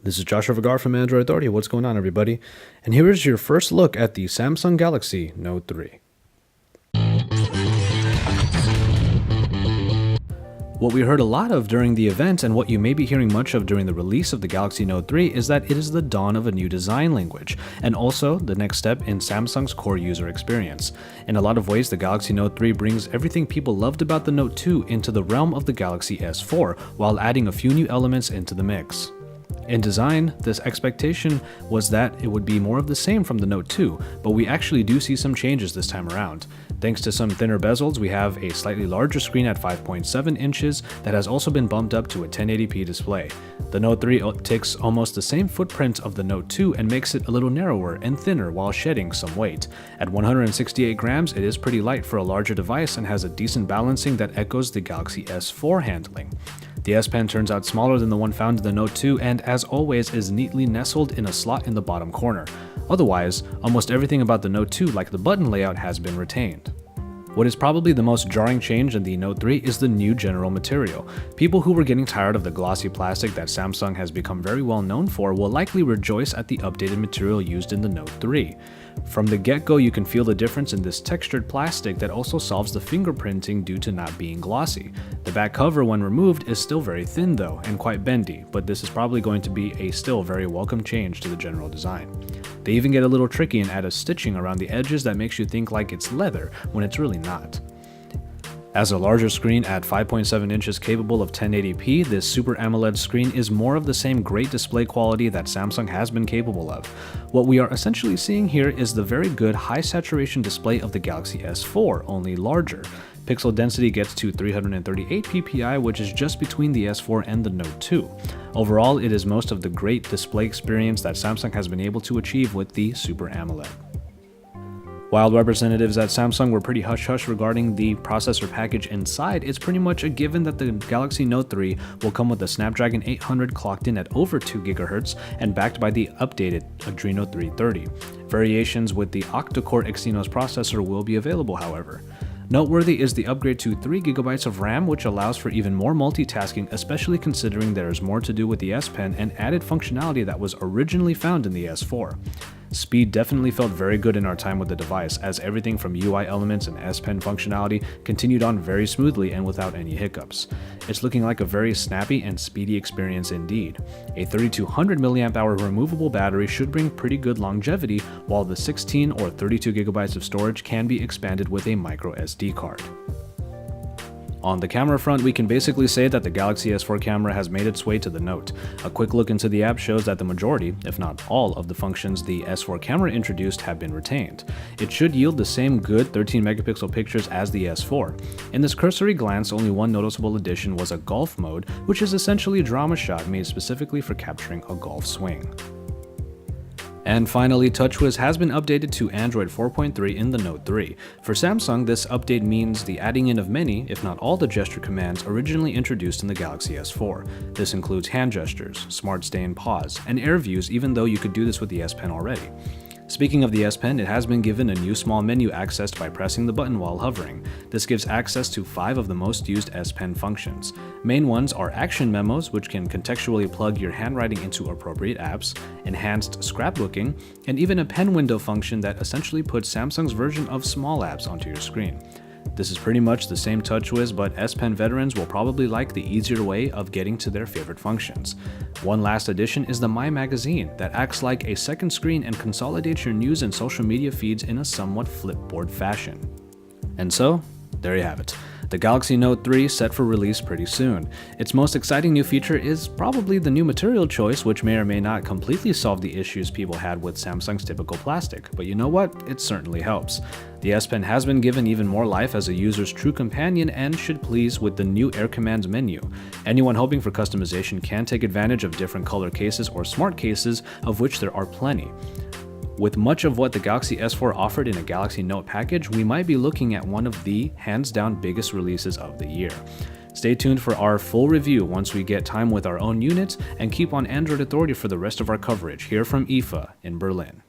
This is Joshua Vergara from Android Authority. What's going on, everybody? And here is your first look at the Samsung Galaxy Note 3. What we heard a lot of during the event, and what you may be hearing much of during the release of the Galaxy Note 3, is that it is the dawn of a new design language, and also the next step in Samsung's core user experience. In a lot of ways, the Galaxy Note 3 brings everything people loved about the Note 2 into the realm of the Galaxy S4, while adding a few new elements into the mix. In design, this expectation was that it would be more of the same from the Note 2, but we actually do see some changes this time around. Thanks to some thinner bezels, we have a slightly larger screen at 5.7 inches that has also been bumped up to a 1080p display. The Note 3 takes almost the same footprint of the Note 2 and makes it a little narrower and thinner while shedding some weight. At 168 grams, it is pretty light for a larger device and has a decent balancing that echoes the Galaxy S4 handling. The S Pen turns out smaller than the one found in the Note 2 and, as always, is neatly nestled in a slot in the bottom corner. Otherwise, almost everything about the Note 2, like the button layout, has been retained. What is probably the most jarring change in the Note 3 is the new general material. People who were getting tired of the glossy plastic that Samsung has become very well known for will likely rejoice at the updated material used in the Note 3. From the get-go, you can feel the difference in this textured plastic that also solves the fingerprinting due to not being glossy. The back cover, when removed, is still very thin though, and quite bendy, but this is probably going to be a still very welcome change to the general design. They even get a little tricky and add a stitching around the edges that makes you think like it's leather when it's really not. As a larger screen at 5.7 inches capable of 1080p, this Super AMOLED screen is more of the same great display quality that Samsung has been capable of. What we are essentially seeing here is the very good high saturation display of the Galaxy S4, only larger. Pixel density gets to 338 ppi, which is just between the S4 and the Note 2. Overall, it is most of the great display experience that Samsung has been able to achieve with the Super AMOLED. While representatives at Samsung were pretty hush-hush regarding the processor package inside, it's pretty much a given that the Galaxy Note 3 will come with a Snapdragon 800 clocked in at over 2 GHz and backed by the updated Adreno 330. Variations with the octa-core Exynos processor will be available, however. Noteworthy is the upgrade to 3GB of RAM, which allows for even more multitasking, especially considering there is more to do with the S Pen and added functionality that was originally found in the S4. Speed definitely felt very good in our time with the device, as everything from UI elements and S Pen functionality continued on very smoothly and without any hiccups. It's looking like a very snappy and speedy experience indeed. A 3200 mAh removable battery should bring pretty good longevity, while the 16 or 32GB of storage can be expanded with a micro SD card. On the camera front, we can basically say that the Galaxy S4 camera has made its way to the Note. A quick look into the app shows that the majority, if not all, of the functions the S4 camera introduced have been retained. It should yield the same good 13 megapixel pictures as the S4. In this cursory glance, only one noticeable addition was a golf mode, which is essentially a drama shot made specifically for capturing a golf swing. And finally, TouchWiz has been updated to Android 4.3 in the Note 3. For Samsung, this update means the adding in of many, if not all, the gesture commands originally introduced in the Galaxy S4. This includes hand gestures, Smart Stay and Pause, and Air Views, even though you could do this with the S Pen already. Speaking of the S Pen, it has been given a new small menu accessed by pressing the button while hovering. This gives access to 5 of the most used S Pen functions. Main ones are Action Memos, which can contextually plug your handwriting into appropriate apps, enhanced scrapbooking, and even a pen window function that essentially puts Samsung's version of small apps onto your screen. This is pretty much the same TouchWiz, but S Pen veterans will probably like the easier way of getting to their favorite functions. One last addition is the My Magazine, that acts like a second screen and consolidates your news and social media feeds in a somewhat flipboard fashion. And so, there you have it. The Galaxy Note 3 set for release pretty soon. Its most exciting new feature is probably the new material choice, which may or may not completely solve the issues people had with Samsung's typical plastic, but you know what? It certainly helps. The S Pen has been given even more life as a user's true companion and should please with the new Air Commands menu. Anyone hoping for customization can take advantage of different color cases or smart cases, of which there are plenty. With much of what the Galaxy S4 offered in a Galaxy Note package, we might be looking at one of the hands-down biggest releases of the year. Stay tuned for our full review once we get time with our own units, and keep on Android Authority for the rest of our coverage here from IFA in Berlin.